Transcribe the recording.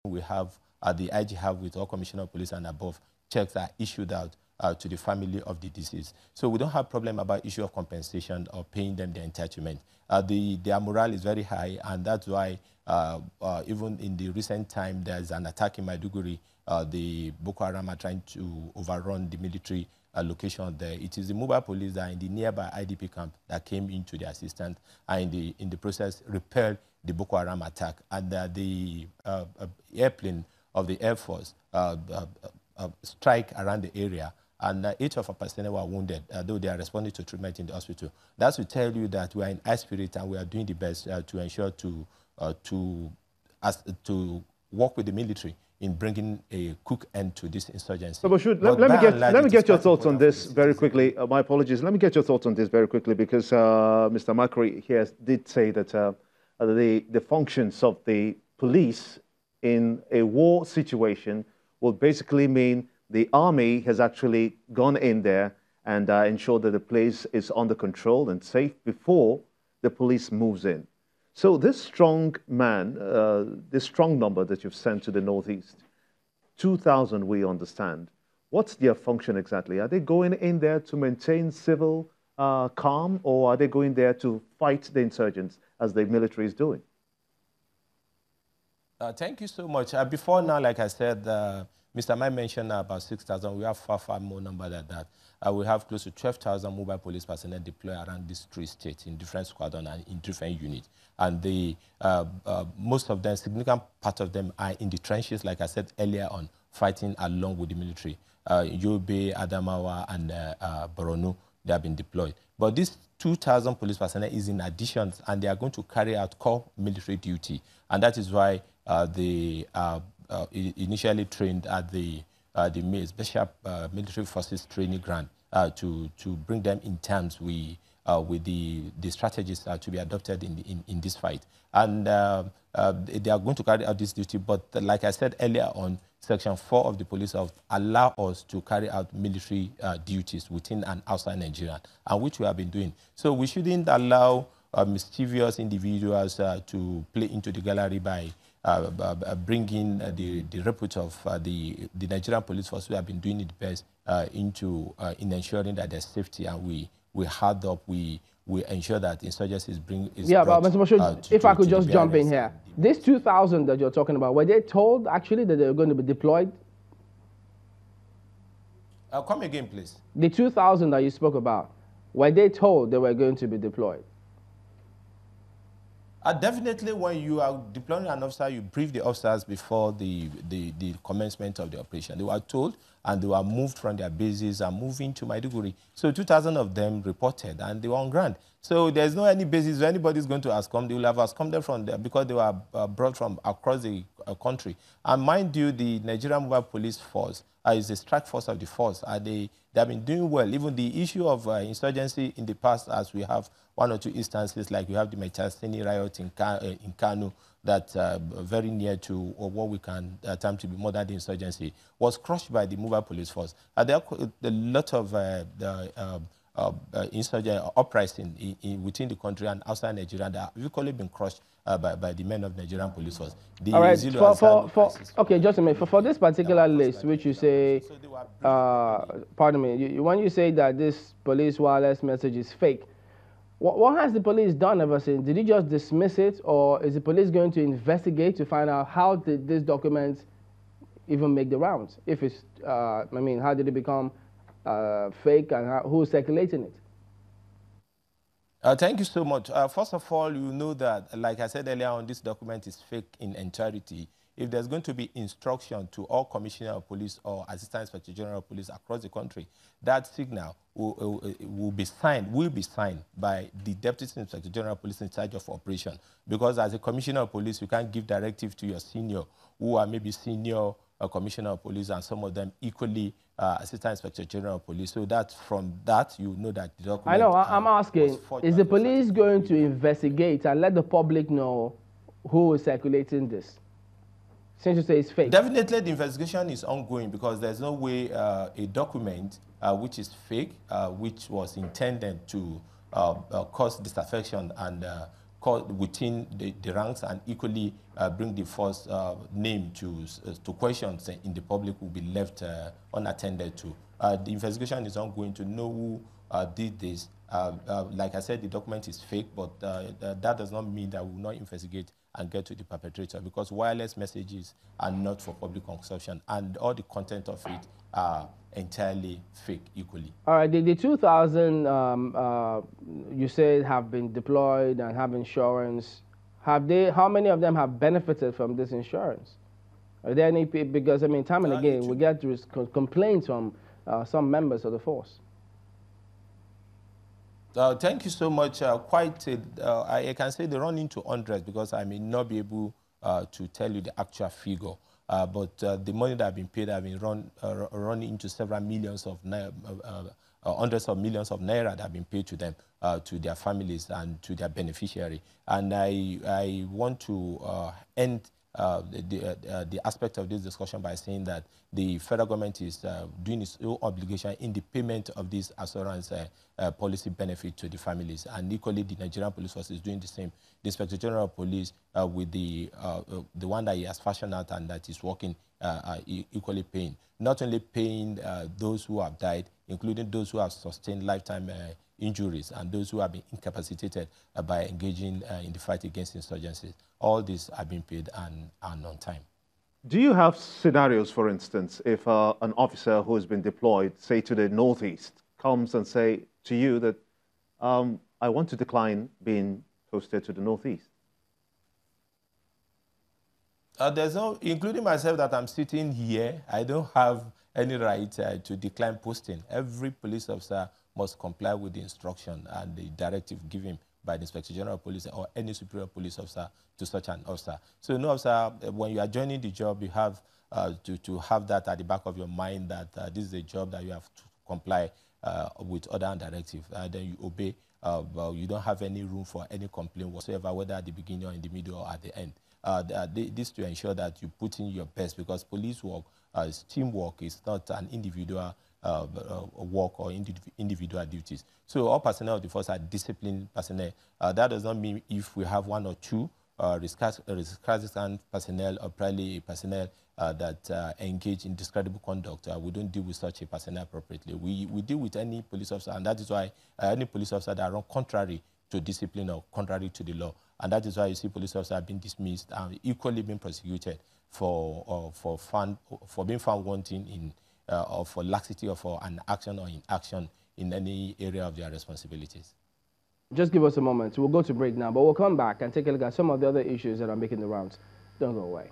we have, the IG have with all commissioner of police and above, checks are issued out to the family of the deceased. So we don't have problem about issue of compensation or paying them their entitlement. Their morale is very high, and that's why even in the recent time, there's an attack in Maiduguri. The Boko Haram are trying to overrun the military location there. It is the mobile police that are in the nearby IDP camp that came into the assistance and in the process repelled the Boko Haram attack. And the airplane of the Air Force strike around the area, and 8 of our personnel were wounded, though they are responding to treatment in the hospital. That will tell you that we are in high spirit and we are doing the best to ensure to work with the military in bringing a quick end to this insurgency. So, let me get your thoughts on this very quickly. My apologies. Let me get your thoughts on this very quickly, because Mr. Makari here did say that the functions of the police in a war situation will basically mean the army has actually gone in there and ensured that the place is under control and safe before the police moves in. So this strong man, this strong number that you've sent to the Northeast, 2,000 we understand, what's their function exactly? Are they going in there to maintain civil calm, or are they going there to fight the insurgents as the military is doing? Thank you so much. Before now, like I said, Mr. Mai mentioned about 6,000. We have far more number than that. We have close to 12,000 mobile police personnel deployed around these 3 states in different squadrons and in different units. And most of them, significant part of them, are in the trenches, like I said earlier on, fighting along with the military. Yobe, Adamawa, and Borno, they have been deployed. But this 2,000 police personnel is in addition, and they are going to carry out core military duty. And that is why they initially trained at the Special Military Forces Training Ground to bring them in terms with the strategies to be adopted in this fight. And they are going to carry out this duty, but like I said earlier on, Section 4 of the Police Act allow us to carry out military duties within and outside Nigeria, and which we have been doing. So we shouldn't allow mischievous individuals to play into the gallery by bringing the repute of the Nigerian police force, who have been doing it best, in ensuring that there's safety, and we hard up, we ensure that insurgency is yeah, but Mr. Moshood, if I could just jump in here. These 2,000 that you're talking about, were they told actually that they were going to be deployed? Come again, please. The 2,000 that you spoke about, were they told they were going to be deployed? Definitely, when you are deploying an officer, you brief the officers before the commencement of the operation. They were told, and they were moved from their bases and moving to Maiduguri. So 2,000 of them reported, and they were on ground. So there's no any basis where anybody's going to abscond. They will have absconded from there because they were brought from across the country. And mind you, the Nigerian Mobile Police Force is the strike force of the force. They have been doing well. Even the issue of insurgency in the past, as we have 1 or 2 instances, like we have the Metasini riot in Kano, that very near to what we can term to be modern insurgency, was crushed by the mobile police force. There are a lot of insurgent uprising within the country and outside Nigeria that have equally been crushed by the men of Nigerian police force. All right, okay, just a minute. For this particular list, which you say, pardon me, when you say that this police wireless message is fake, what has the police done ever since? Did he just dismiss it, or is the police going to investigate to find out how did this document even make the rounds? If it's, I mean, how did it become fake, and who's circulating it? Thank you so much. First of all, you know that, like I said earlier on, this document is fake in entirety. If there's going to be instruction to all commissioner of police or assistant inspector general of police across the country, that signal will be signed by the deputy inspector general of police in charge of operation. Because as a commissioner of police, you can't give directive to your senior, who are maybe senior commissioner of police, and some of them equally assistant inspector general of police. So that from that, you know that the document... I know, I'm asking, is the police going to investigate and let the public know who is circulating this? Since you say it's fake. Definitely the investigation is ongoing, because there's no way a document which is fake, which was intended to cause disaffection and within the ranks and equally bring the first name to questions in the public will be left unattended to. The investigation is ongoing to know who did this. Like I said, the document is fake, but that does not mean that we will not investigate and get to the perpetrator, because wireless messages are not for public consumption, and all the content of it are entirely fake equally. All right, the 2,000 you said have been deployed and have insurance. How many of them have benefited from this insurance? Are there any, because I mean, time and again, we get complaints from some members of the force. Thank you so much. I can say they run into hundreds, because I may not be able to tell you the actual figure. But the money that have been paid have been run into several millions of hundreds of millions of naira that have been paid to them, to their families and to their beneficiary. And I want to end the aspect of this discussion by saying that the federal government is doing its own obligation in the payment of this assurance policy benefit to the families, and equally the Nigerian Police Force is doing the same. The Inspector General of Police, with the one that he has fashioned out and that is working, equally paying. Not only paying those who have died, including those who have sustained lifetime injuries and those who have been incapacitated by engaging in the fight against insurgencies. All these have been paid and on time. Do you have scenarios, for instance, if an officer who has been deployed, say to the Northeast, comes and say to you that I want to decline being posted to the Northeast? There's no, including myself that I'm sitting here, I don't have any right to decline posting. Every police officer must comply with the instruction and the directive given by the Inspector General of Police or any superior police officer to such an officer. So no officer, when you are joining the job, you have to have that at the back of your mind that this is a job that you have to comply with order and directive. Then you obey. Well, you don't have any room for any complaint whatsoever, whether at the beginning or in the middle or at the end. This to ensure that you put in your best, because police work is teamwork, is not an individual work or individual duties. So all personnel of the force are disciplined personnel. That does not mean if we have one or two risk-assistant personnel or probably personnel that engage in discreditable conduct, we don't deal with such a personnel appropriately. We deal with any police officer, and that is why any police officer that run contrary to discipline or contrary to the law. And that is why you see police officers have been dismissed and equally been prosecuted for being found wanting in or for laxity or for an action or inaction in any area of their responsibilities. Just give us a moment. We'll go to break now, but we'll come back and take a look at some of the other issues that are making the rounds. Don't go away.